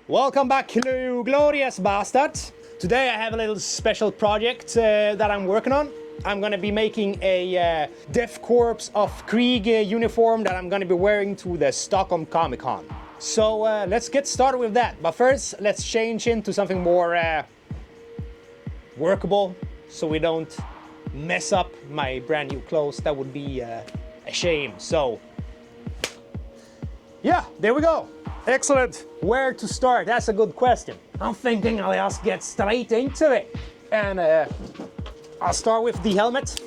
Welcome back, you glorious bastards. Today I have a little special project that I'm working on. I'm gonna be making a Death Corps of Krieg uniform that I'm gonna be wearing to the Stockholm Comic Con. So let's get started with that. But first, let's change into something more workable so we don't mess up my brand new clothes. That would be a shame. So yeah, there we go. Excellent. Where to start? That's a good question. I'm thinking I'll just get straight into it. And I'll start with the helmet.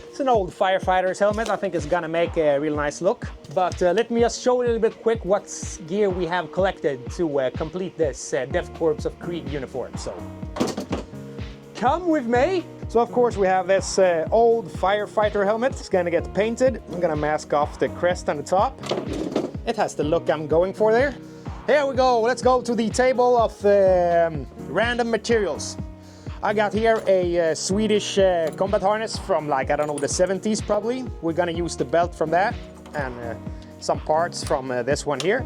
It's an old firefighter's helmet. I think it's gonna make a real nice look. But let me just show you a little bit quick what gear we have collected to complete this Death Corps of Krieg uniform. So come with me. So of course we have this old firefighter helmet. It's gonna get painted. I'm gonna mask off the crest on the top. It has the look I'm going for there. Here we go, let's go to the table of random materials. I got here a Swedish combat harness from like, I don't know, the 70s probably. We're gonna use the belt from that and some parts from this one here.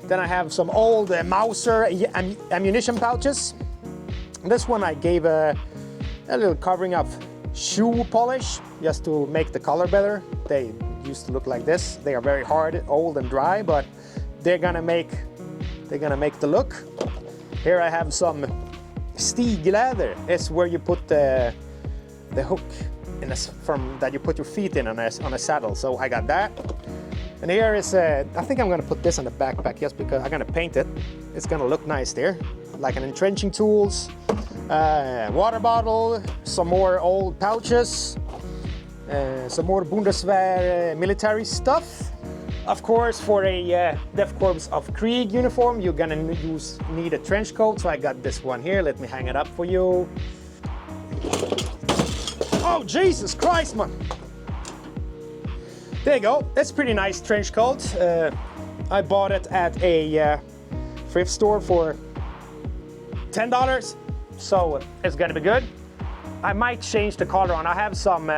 Then I have some old Mauser ammunition pouches. This one I gave a little covering of shoe polish just to make the color better. They used to look like this. They are very hard, old and dry, but they're gonna make the look. Here I have some stigläder. It's where you put the hook in from that you put your feet in on a saddle. So I got that. And here is I think I'm gonna put this on the backpack just because I'm gonna paint it. It's gonna look nice there, like an entrenching tools, water bottle, some more old pouches. Some more Bundeswehr military stuff. Of course, for a Death Corps of Krieg uniform, you're gonna need a trench coat, so I got this one here. Let me hang it up for you. Oh, Jesus Christ, man! There you go. That's a pretty nice trench coat. I bought it at a thrift store for $10, so it's gonna be good. I might change the color on. I have some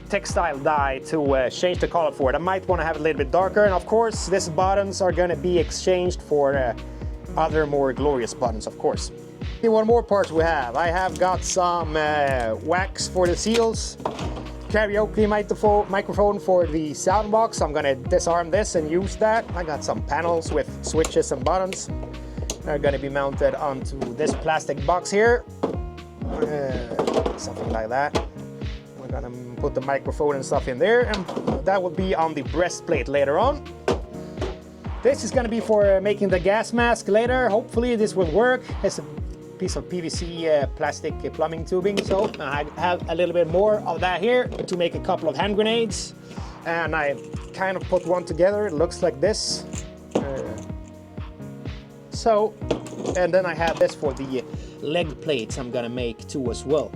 textile dye to change the color for it. I might want to have it a little bit darker, and of course these buttons are going to be exchanged for other more glorious buttons, of course. One more part we have. I have got some wax for the seals, karaoke microphone for the sound box. I'm going to disarm this and use that. I got some panels with switches and buttons. They're going to be mounted onto this plastic box here, something like that. We're gonna put the microphone and stuff in there, and that will be on the breastplate later on. This is gonna be for making the gas mask later. Hopefully this will work. It's a piece of PVC plastic plumbing tubing, so I have a little bit more of that here to make a couple of hand grenades. And I kind of put one together. It looks like this. And then I have this for the leg plates I'm gonna make too as well.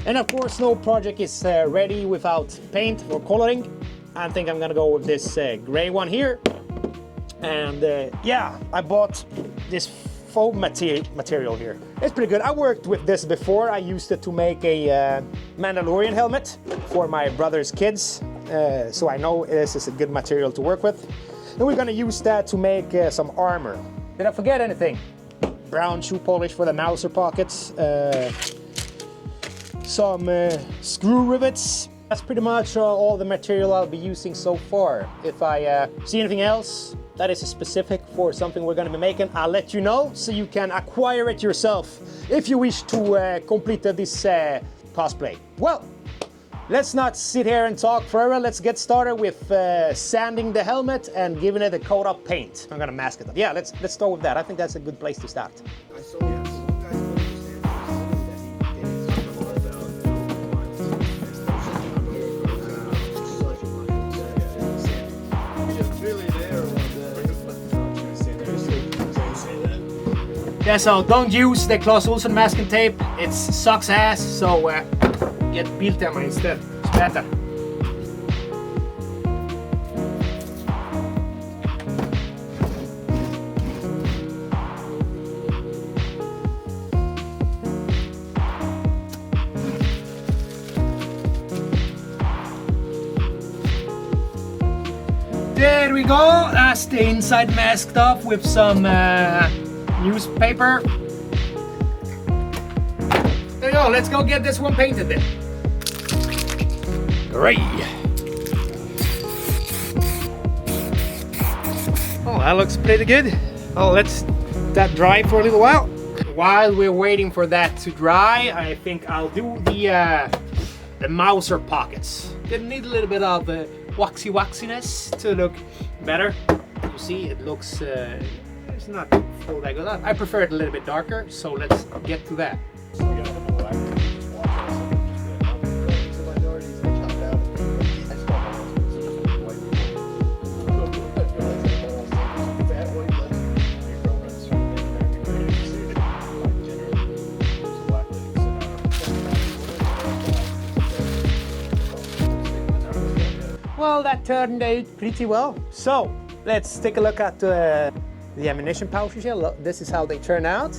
And of course, no project is ready without paint or coloring. I think I'm gonna go with this gray one here. And yeah, I bought this foam material here. It's pretty good. I worked with this before. I used it to make a Mandalorian helmet for my brother's kids. So I know this is a good material to work with. And we're gonna use that to make some armor. Did I forget anything? Brown shoe polish for the Mauser pockets. Some screw rivets. That's pretty much all the material I'll be using so far. If I see anything else that is specific for something we're gonna be making, I'll let you know so you can acquire it yourself if you wish to complete this cosplay. Well, let's not sit here and talk forever. Let's get started with sanding the helmet and giving it a coat of paint. I'm gonna mask it up. Yeah, let's start with that. I think that's a good place to start. Yeah, so don't use the Claes Olsson masking tape. It sucks ass, so get Biltema instead. It's better. There we go. That's the inside masked off with some newspaper. There you go. Let's go get this one painted then. Great. Oh, that looks pretty good. Oh, let's that dry for a little while. While we're waiting for that to dry, I think I'll do the Mauser pockets. They need a little bit of waxiness to look better. You see, it looks it's not full that good. I prefer it a little bit darker, so let's get to that. Well, that turned out pretty well. So let's take a look at the ammunition pouches here. Look, this is how they turn out.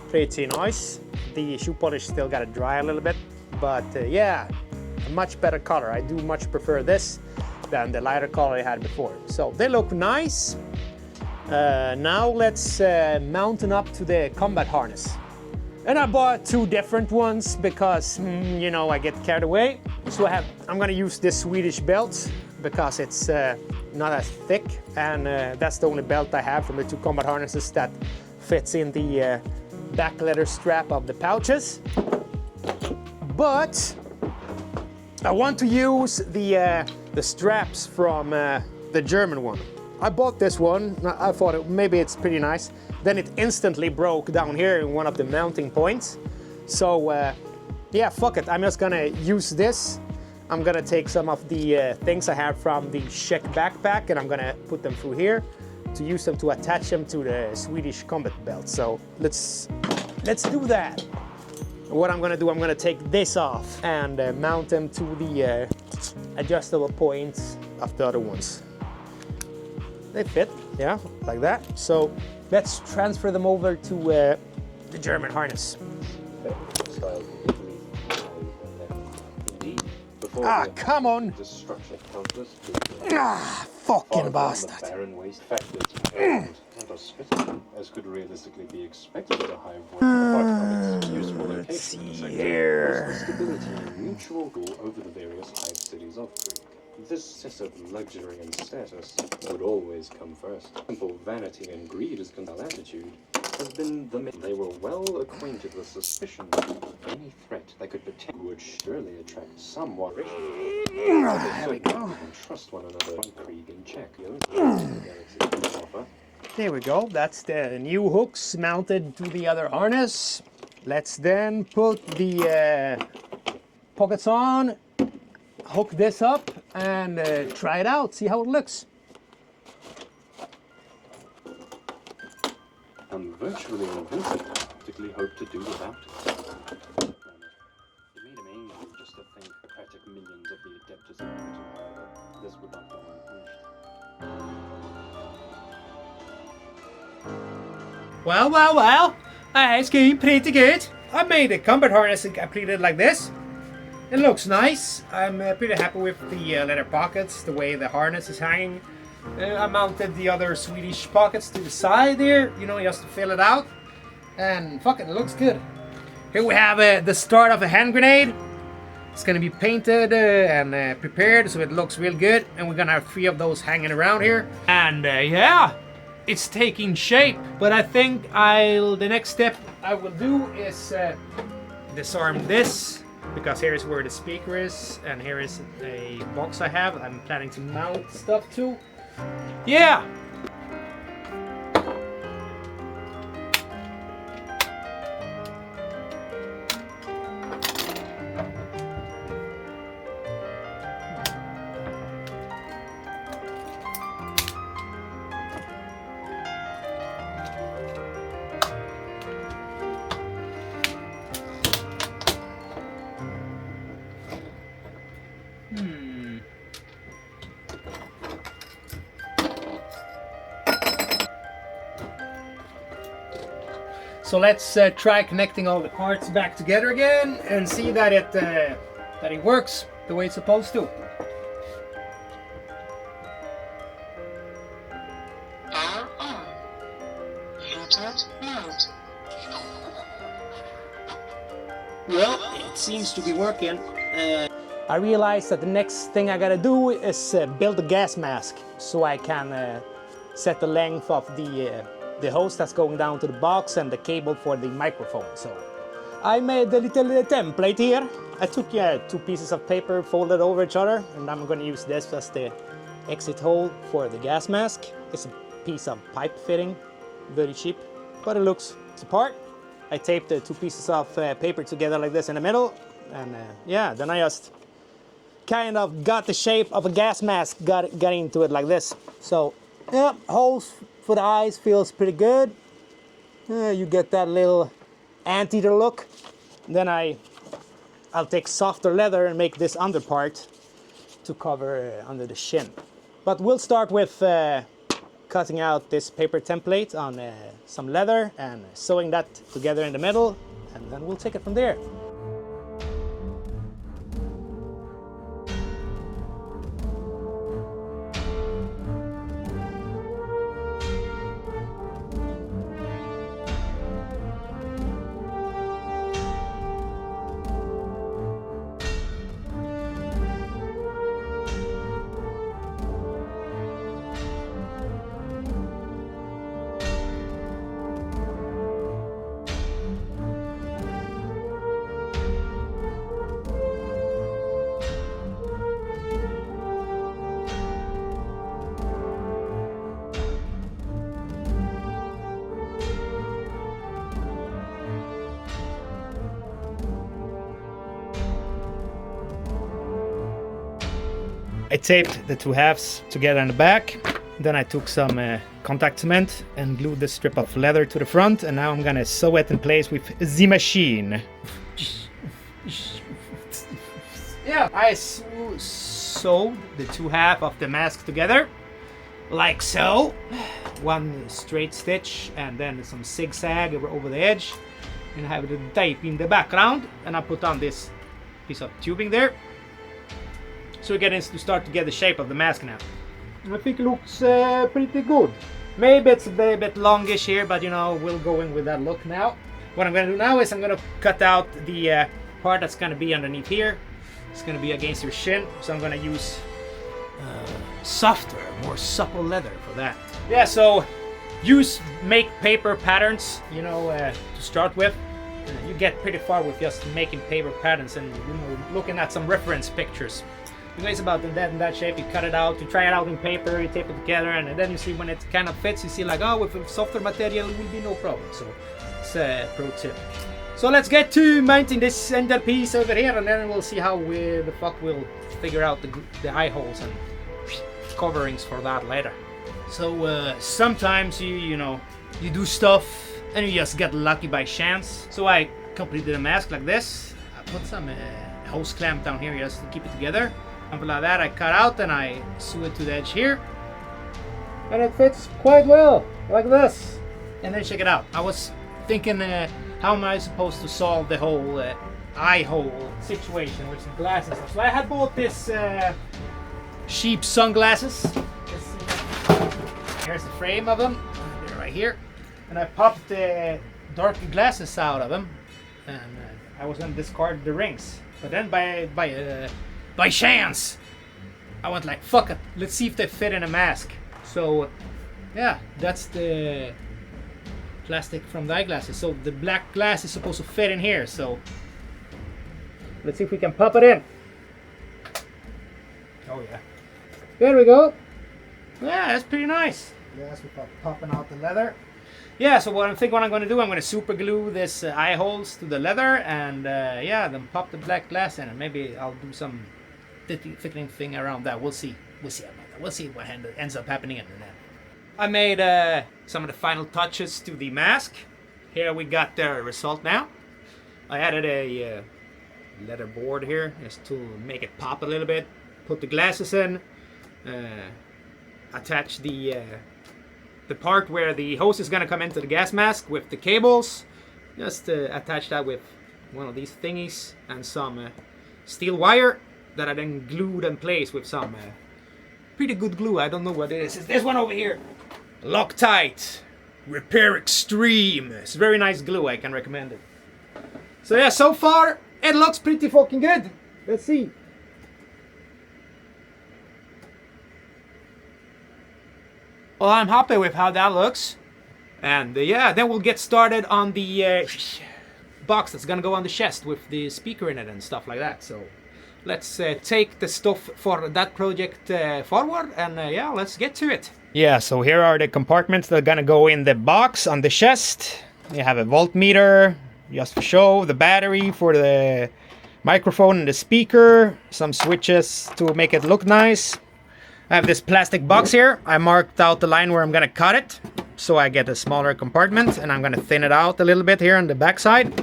Pretty nice. The shoe polish still got to dry a little bit, but yeah, a much better color. I do much prefer this than the lighter color I had before. So they look nice. Now let's mount them up to the combat harness. And I bought two different ones because, you know, I get carried away. So I'm gonna use this Swedish belt because it's not as thick, and that's the only belt I have from the two combat harnesses that fits in the back leather strap of the pouches. But I want to use the straps from the German one. I bought this one. I thought maybe it's pretty nice. Then it instantly broke down here in one of the mounting points. So yeah, fuck it. I'm just gonna use this. I'm gonna take some of the things I have from the Czech backpack and I'm gonna put them through here to use them to attach them to the Swedish combat belt. So let's do that. What I'm gonna do, I'm gonna take this off and mount them to the adjustable points of the other ones. They fit, yeah, like that. So let's transfer them over to the German harness. Ah, come on! Ah, fucking bastard! As could realistically be expected at a high point. Let's see here. Stability and mutual rule over the various hive cities of Krieg. This sense of luxury and status would always come first. Simple vanity and greed as control attitude has been the main. They were well acquainted with suspicion. Any threat that could potentially would surely attract some worry. There we go. Trust one another. Krieg in check. There we go. That's the new hooks mounted to the other harness. Let's then put the pockets on, hook this up, and try it out. See how it looks. I'm virtually invincible. Particularly hope to do without it. It made him angry just to think practic millions of the adeptus of this would not go unpunished. Well, it's going pretty good. I made the combat harness and completed like this. It looks nice. I'm pretty happy with the leather pockets, the way the harness is hanging. I mounted the other Swedish pockets to the side there, you know, just to fill it out. And fuck it, it looks good. Here we have the start of a hand grenade. It's gonna be painted and prepared so it looks real good. And we're gonna have 3 of those hanging around here. And yeah, it's taking shape. But I think the next step I will do is disarm this. Because here is where the speaker is, and here is a box I have. I'm planning to mount stuff to. Yeah! So let's try connecting all the parts back together again and see that it works the way it's supposed to. Patent mode. Well, it seems to be working. I realized that the next thing I gotta do is build a gas mask so I can set the length of the hose that's going down to the box and the cable for the microphone. So I made a little template here. I took 2 pieces of paper, folded over each other, and I'm gonna use this as the exit hole for the gas mask. It's a piece of pipe fitting, very cheap, but it looks the part. I taped the 2 pieces of paper together like this in the middle, and yeah, then I just kind of got the shape of a gas mask, got into it like this. So yeah, holes for the eyes feels pretty good. You get that little anteater look. Then I'll take softer leather and make this under part to cover under the shin. But we'll start with cutting out this paper template on some leather and sewing that together in the middle, and then we'll take it from there. I taped the 2 halves together in the back. Then I took some contact cement and glued this strip of leather to the front, and now I'm gonna sew it in place with the machine. Yeah, I sewed the 2 halves of the mask together, like so. 1 straight stitch and then some zigzag over the edge, and I have the tape in the background, and I put on this piece of tubing there. So we're getting to start to get the shape of the mask now. I think it looks pretty good. Maybe it's a bit longish here, but you know, we'll go in with that look now. What I'm gonna do now is I'm gonna cut out the part that's gonna be underneath here. It's gonna be against your shin, so I'm gonna use softer, more supple leather for that. Yeah, so make paper patterns, you know, to start with. You get pretty far with just making paper patterns and, you know, looking at some reference pictures. It's about in that shape. You cut it out, you try it out in paper, you tape it together, and then you see when it kind of fits, you see like, oh, with a softer material it will be no problem. So it's a pro tip. So let's get to mounting this center piece over here, and then we'll see how the fuck we'll figure out the eye holes and coverings for that later. So sometimes you know, you do stuff and you just get lucky by chance. So I completed a mask like this. I put some hose clamp down here just to keep it together. Something like that I cut out and I sew it to the edge here. And it fits quite well, like this. And then check it out. I was thinking, how am I supposed to solve the whole eye hole situation with some glasses? So I had bought this cheap sunglasses. Here's the frame of them. They're right here. And I popped the dark glasses out of them. And I was going to discard the rings. But then by chance, I went like, fuck it, let's see if they fit in a mask. So yeah, that's the plastic from the eyeglasses. So the black glass is supposed to fit in here. So let's see if we can pop it in. Oh yeah, there we go. Yeah, that's pretty nice. Yes, without popping out the leather. Yeah, so what I'm going to do, I'm going to super glue this eye holes to the leather, and yeah, then pop the black glass in, and maybe I'll do some thickening thing around that. We'll see about that. We'll see what ends up happening in that. I made some of the final touches to the mask. Here we got the result now. I added a leather board here just to make it pop a little bit. Put the glasses in. Attach the part where the hose is going to come into the gas mask with the cables. Just attach that with one of these thingies and some steel wire that I then glued in place with some pretty good glue. I don't know what it is. It's this one over here. Loctite. Repair Extreme. It's very nice glue, I can recommend it. So yeah, so far it looks pretty fucking good. Let's see. Well, I'm happy with how that looks. And yeah, then we'll get started on the box that's gonna go on the chest with the speaker in it and stuff like that. So let's take the stuff for that project forward, and yeah, let's get to it. Yeah, so here are the compartments that are gonna go in the box on the chest. You have a voltmeter, just for show, the battery for the microphone and the speaker, some switches to make it look nice. I have this plastic box here. I marked out the line where I'm gonna cut it, so I get a smaller compartment, and I'm gonna thin it out a little bit here on the back side.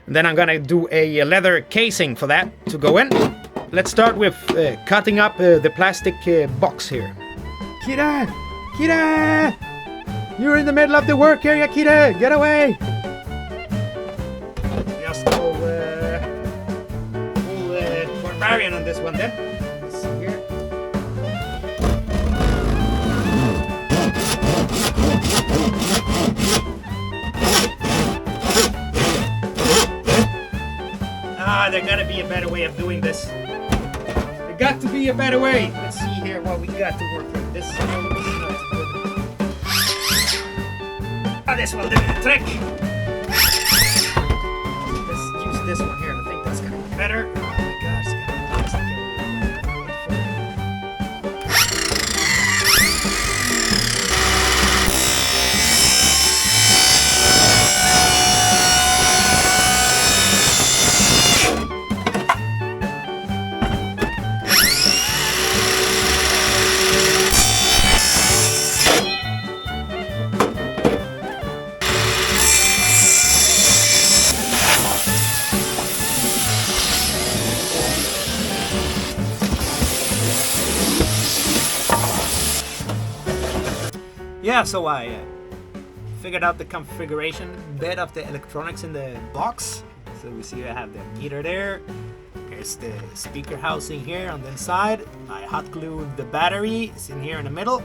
And then I'm gonna do a leather casing for that to go in. Let's start with cutting up the plastic box here. Kira! Kira! You're in the middle of the work area, Kira! Get away! Just go full barbarian on this one then. Let's see here. There gotta be a better way of doing this. There got to be a better way. Let's see here what we got to work with. This is not good. Oh, this will do the trick. Let's use this one here. I think that's gonna be better. Oh my gosh, it's gonna be plastic Yeah, so I figured out the configuration bit of the electronics in the box. So we see I have the heater there. Here's the speaker housing here on the inside. I hot glued the battery. It's in here in the middle.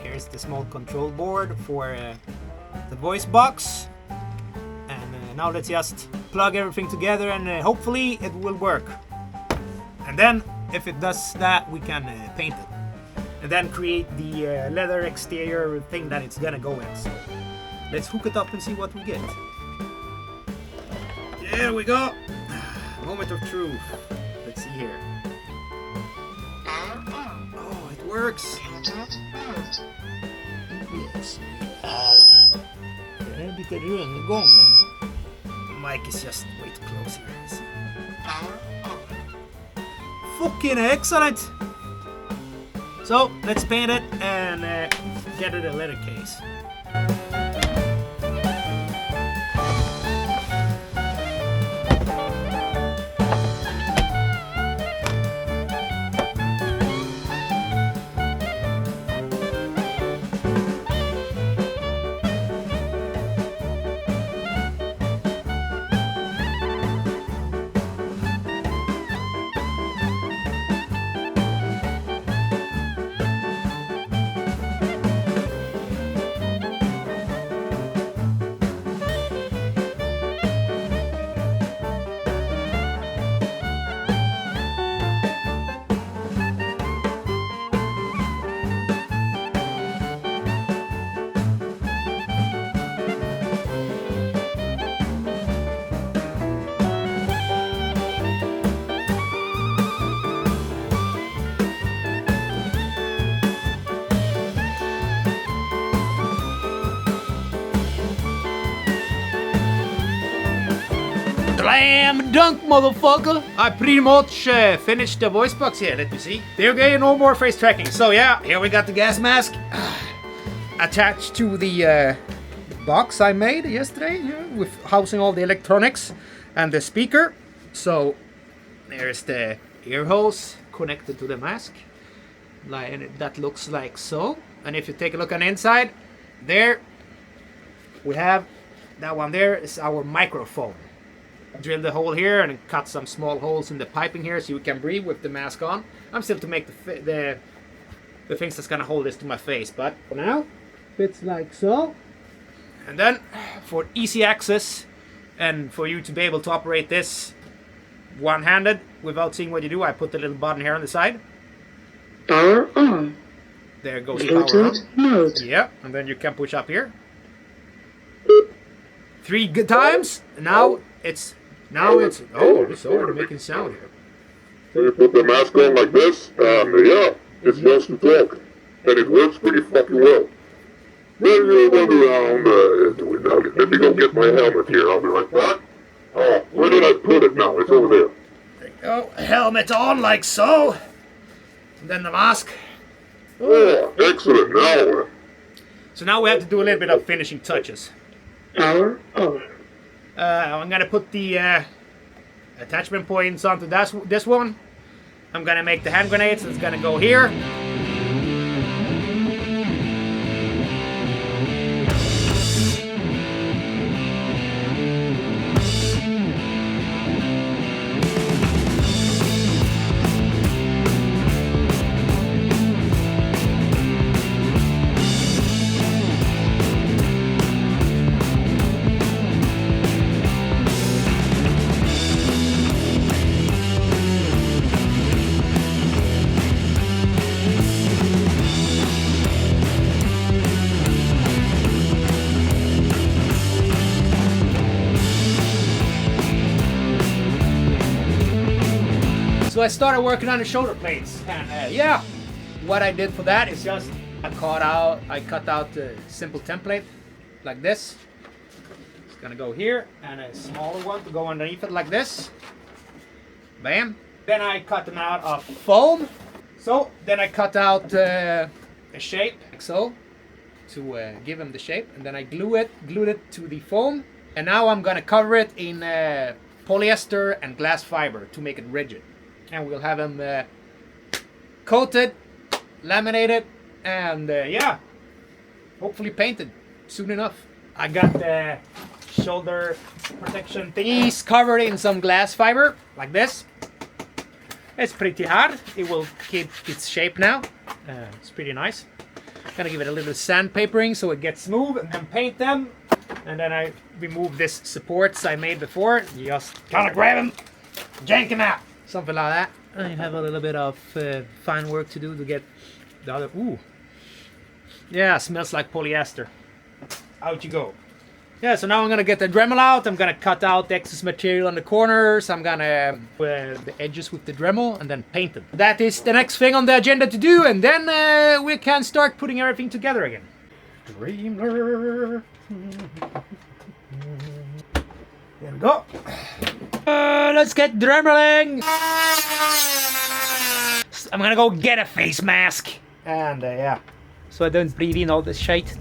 Here's the small control board for the voice box. And now let's just plug everything together, and hopefully it will work. And then if it does that, we can paint it. And then create the leather exterior thing that it's gonna go in. So let's hook it up and see what we get. There we go. Moment of truth. Let's see here. Oh, it works. Yes. Lite rundgång. The mic is just way too close here. Fucking excellent. So let's paint it and get it a leather case. Slam dunk, motherfucker! I pretty much finished the voice box here, let me see. There again, no more face tracking. So yeah, here we got the gas mask attached to the box I made yesterday, with housing all the electronics and the speaker. So there's the ear holes connected to the mask. And that looks like so. And if you take a look on the inside, there we have that one. There is our microphone. Drill the hole here and cut some small holes in the piping here so you can breathe with the mask on. I'm still to make the things that's gonna hold this to my face, but for now, fits like so. And then for easy access and for you to be able to operate this one-handed without seeing what you do, I put the little button here on the side. Power on. There goes power on. Bluetooth mode. Yeah, and then you can push up here. 3 good times. Now it's oh, it's already making sound here. So you put the mask on like this, and yeah, it's just to talk. And it works pretty fucking well. Then you run around, let me go get my helmet here, I'll be right back. Oh, where did I put it now? It's over there. There you go. Helmet on like so. And then the mask. Oh, excellent. Now, So now we have to do a little bit of finishing touches. Power on. I'm gonna put the attachment points onto this one. I'm gonna make the hand grenades. It's gonna go here. So I started working on the shoulder plates, and yeah, what I did for that is just I cut out the simple template like this. It's gonna go here, and a smaller one to go underneath it like this. Bam. Then I cut them out of foam. So then I cut out a shape like so to give them the shape, and then I glued it to the foam, and now I'm gonna cover it in polyester and glass fiber to make it rigid. And we'll have them coated, laminated, and yeah, hopefully painted soon enough. I got the shoulder protection thingies covered in some glass fiber like this. It's pretty hard. It will keep its shape now. It's pretty nice. Gonna give it a little sandpapering so it gets smooth, and then paint them. And then I remove this supports I made before. You just kind of grab them, yank them out. Something like that. I have a little bit of fine work to do to get the other. Ooh. Yeah, smells like polyester. Out you go. Yeah, so now I'm gonna get the Dremel out. I'm gonna cut out the excess material on the corners. I'm gonna the edges with the Dremel and then paint them. That is the next thing on the agenda to do, and then we can start putting everything together again. Dreamer. There we go. Let's get dremeling. I'm gonna go get a face mask. And yeah, so I don't breathe in all this shit.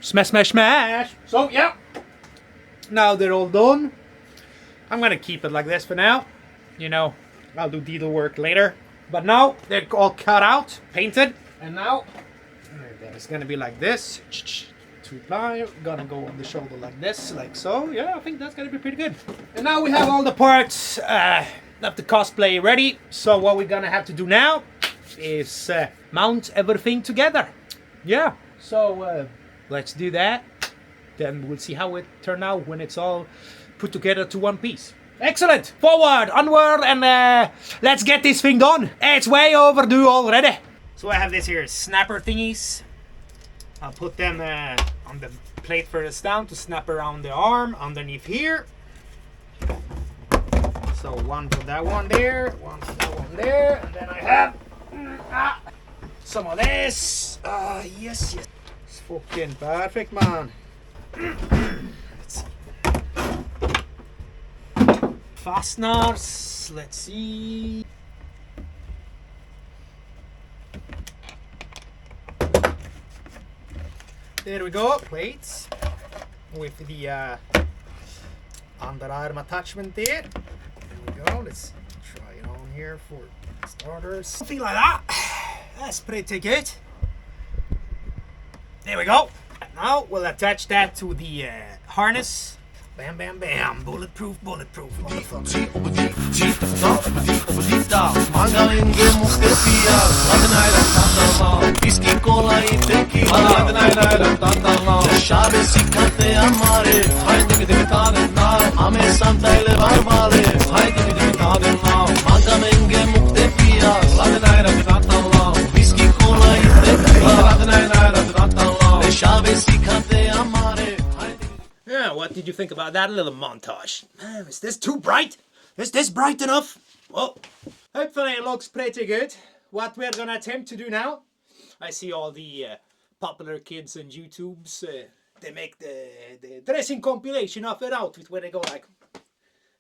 Smash, smash, smash! So, yeah. Now they're all done. I'm gonna keep it like this for now. You know, I'll do detail work later. But now, they're all cut out, painted. And now, it's gonna be like this. 2-ply, gonna go on the shoulder like this, like so. Yeah, I think that's gonna be pretty good. And now we have all the parts of the cosplay ready. So what we're gonna have to do now is mount everything together. Yeah, so let's do that. Then we'll see how it turned out when it's all put together to one piece. Excellent! Forward, onward, and let's get this thing done. It's way overdue already. So I have this here snapper thingies. I'll put them on the plate furthest down to snap around the arm underneath here. So one for that one there, one for that one there, and then I have some of this. Yes. It's fucking perfect, man. Fasteners, let's see. There we go, plates with the underarm attachment there. There we go, let's try it on here for starters. Something like that. That's pretty good. There we go. Now we'll attach that to the harness. Bam, bam, bam. Bulletproof, bulletproof. Yeah, what did you think about that little montage? Is this too bright? Is this bright enough? Well, hopefully it looks pretty good. What we're gonna attempt to do now, I see all the popular kids on YouTube's, they make the dressing compilation of their outfit where they go like,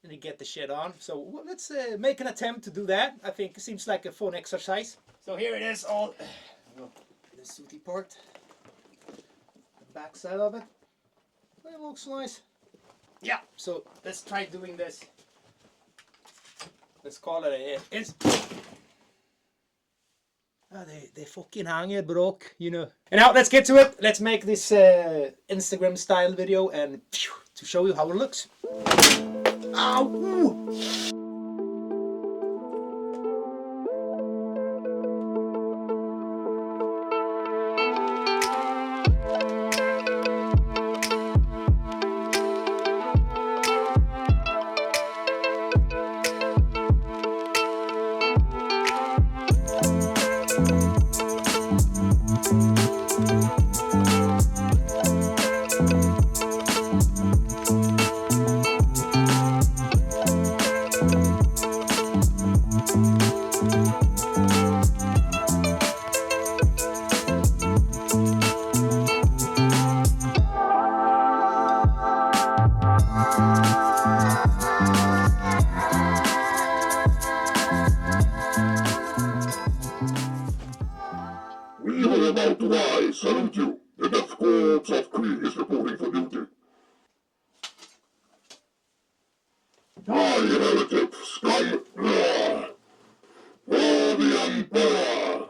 and they get the shit on. So well, let's make an attempt to do that. I think it seems like a fun exercise. So here it is, all the sooty part, the back side of it. It looks nice. Yeah, so let's try doing this. Let's call it they fucking hang it, broke, you know. And now let's get to it. Let's make this Instagram style video and to show you how it looks. Ow! We are about to rise. Salute you. The Death Corps of Krieg is reporting for duty. Die, heretic, scum! For the Emperor!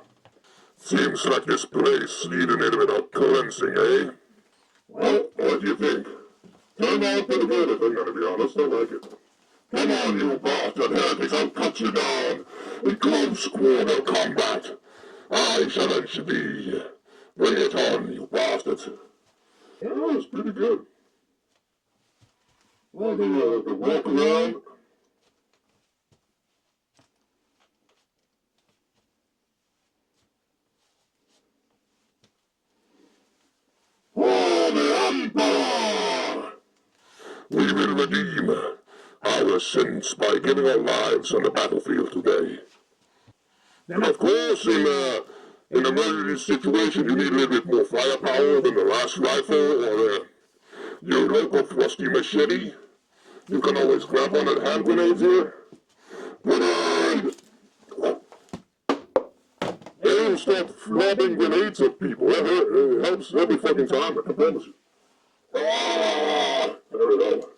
Seems like this place needed a little bit of cleansing, eh? Well, what do you think? Turned out pretty good if I'm gonna be honest, I like it. Come on, you bastard heretics, I'll cut you down in close quarter combat. I challenge thee. Bring it on, you bastards. Yeah, it's pretty good. Well, the walk around. For the Emperor! We will redeem our sins by giving our lives on the battlefield today. And of course, in a emergency situation, you need a little bit more firepower than the last rifle or your local thrusty machete. You can always grab one at hand grenades here. Grenade! They'll start lobbing grenades at people. It helps every fucking time, I can promise you. Ah! There we go.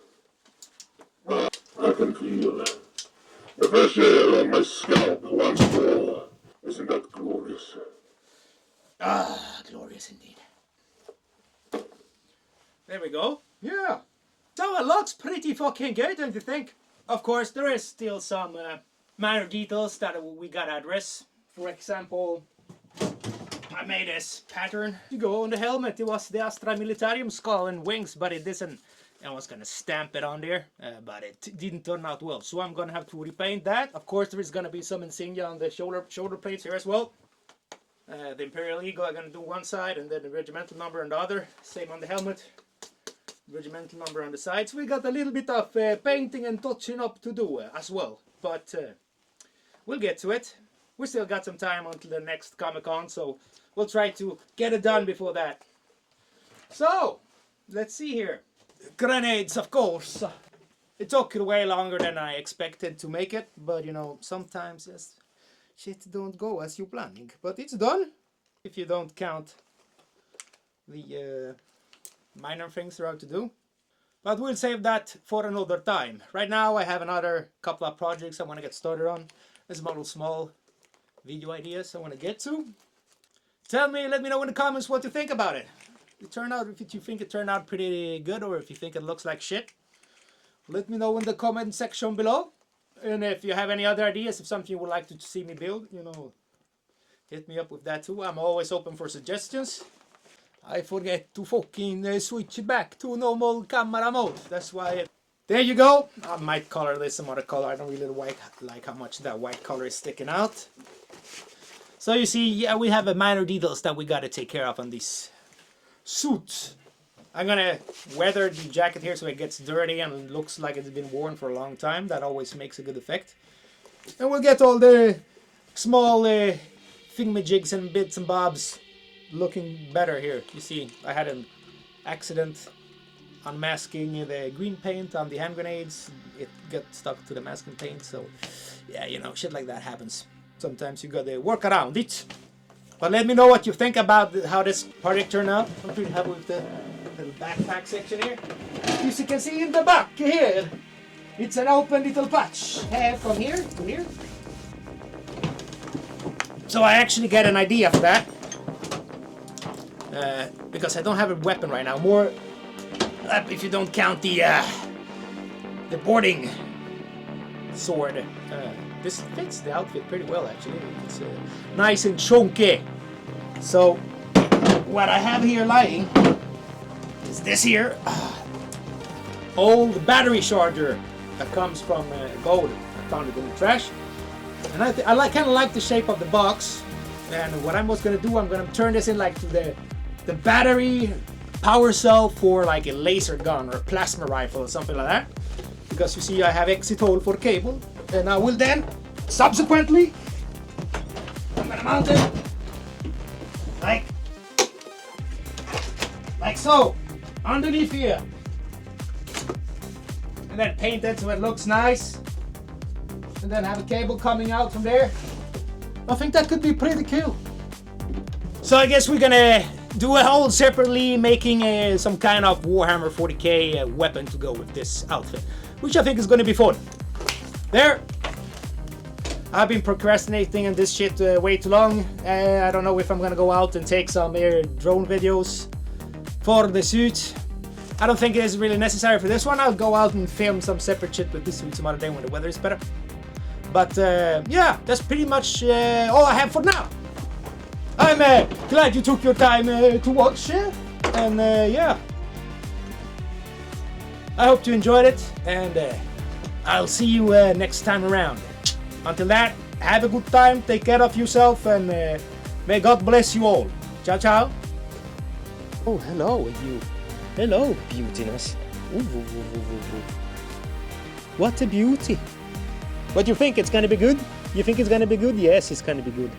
I can feel the fresh air on my scalp once more. Isn't that glorious? Ah, glorious indeed. There we go. Yeah. So it looks pretty fucking good, don't you think? Of course, there is still some minor details that we gotta address. For example, I made this pattern to go on the helmet. It was the Astra Militarium skull and wings, but it didn't. I was gonna stamp it on there, but it didn't turn out well. So I'm gonna have to repaint that. Of course, there is gonna be some insignia on the shoulder plates here as well. The Imperial Eagle I'm gonna do one side, and then the regimental number on the other. Same on the helmet. Regimental number on the sides. We got a little bit of painting and touching up to do as well, but we'll get to it. We still got some time until the next Comic-Con, so we'll try to get it done before that. So, let's see here. Grenades, of course. It took way longer than I expected to make it, but you know, sometimes just shit don't go as you're planning. But it's done, if you don't count the minor things there are to do. But we'll save that for another time. Right now I have another couple of projects I want to get started on. There's some little small video ideas I want to get to. Let me know in the comments what you think about it. If you think it turned out pretty good, or if you think it looks like shit. Let me know in the comment section below. And if you have any other ideas, if something you would like to see me build, you know, hit me up with that too. I'm always open for suggestions. I forget to fucking switch it back to normal camera mode. That's why. There you go. I might color this some other color. I don't really like how much that white color is sticking out. So you see, yeah, we have a minor details that we gotta take care of on this suit. I'm gonna weather the jacket here so it gets dirty and looks like it's been worn for a long time. That always makes a good effect. And we'll get all the small thingamajigs and bits and bobs looking better here. You see, I had an accident unmasking the green paint on the hand grenades. It got stuck to the masking paint, so yeah, you know, shit like that happens. Sometimes you gotta work around it. But let me know what you think about how this project turned out. I'm pretty happy with the little backpack section here. As you can see in the back here, it's an open little patch from here to here. So I actually get an idea for that. Because I don't have a weapon right now. More, if you don't count the boarding sword. This fits the outfit pretty well, actually. It's nice and chunky. So what I have here lying is this here old battery charger that comes from gold. I found it in the trash, and I kind of like the shape of the box. And what I'm going to do, I'm going to turn this in like to the battery power cell for like a laser gun or a plasma rifle or something like that. Because you see, I have exit hole for cable, and I will then subsequently I'm going to mount it like so underneath here, and then paint it so it looks nice, and then have a cable coming out from there. I think that could be pretty cool. So I guess we're gonna do a whole separately making some kind of Warhammer 40k weapon to go with this outfit, which I think is gonna be fun. There. I've been procrastinating on this shit way too long. I don't know if I'm gonna go out and take some drone videos for the suit. I don't think it is really necessary for this one. I'll go out and film some separate shit with this suit some other day when the weather is better. But yeah, that's pretty much all I have for now. I'm glad you took your time to watch, and yeah, I hope you enjoyed it, and I'll see you next time around. Until that, have a good time, take care of yourself, and may God bless you all. Ciao, ciao. Oh, hello, you. Hello, beautiness. Ooh, ooh, ooh, ooh, ooh. What a beauty. What do you think? It's gonna be good? You think it's gonna be good? Yes, it's gonna be good.